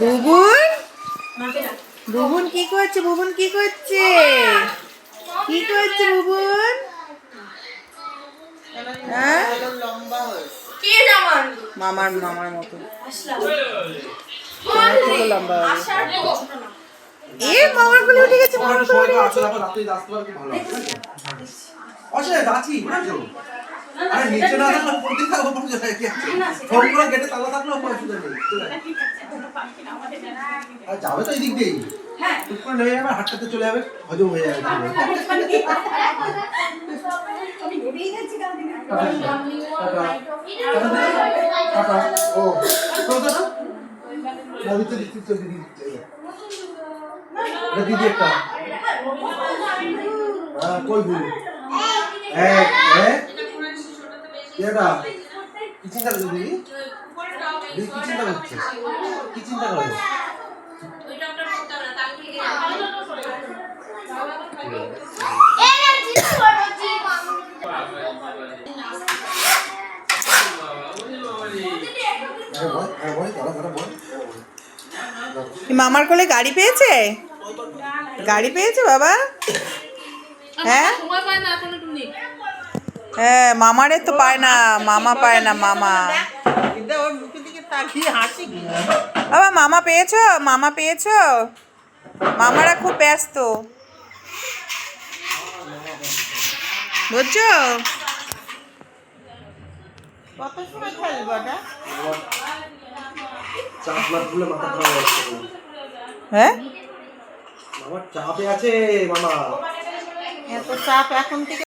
বুবুন বুবুন কি করছে? বুবুন কি করছে? কি করছে বুবুন? হ্যাঁ মামার মামার মতো থেকে লম্বা এ মামার কোলে উঠে গেছে। মামার কোলে উঠে গেছে। অসে দাচি বুঝছো? আরে নিচে না থাকলে পড়তে থাকো পড়তে যায় কি আছে? ফোন করে গেটে তালা থাকলে অসুবিধা নেই। আর যাবে তো এদিক দিয়েই। হ্যাঁ টুক করে নেমে যাবে হাঁটতে চলে যাবে হজম হয়ে যাবে। আমি ভেবেই যাচ্ছি কালকে টাটা ও তো না নদীতে দিচ্ছি তো দিদি না দিদি একটা হ্যাঁ কই ভুল এটা কি চিন্তা করছো দিদি? দিদি কি চিন্তা করছে? কি চিন্তা করে? মামার কোলে গাড়ি পেয়েছে? গাড়ি পেয়েছে বাবা? হ্যাঁ হ্যাঁ মামারে তো পায় না, মামা পায় না। মামা বাবা মামা পেয়েছো? মামা পেয়েছো? মামারা খুব ব্যস্ত বুঝছো? কত সময় খেলবো ওটা? চাপ না তুলে মাথা খারাপ হচ্ছে। হ্যাঁ মামার চাপে আছে মামা। এত চাপ এখন থেকে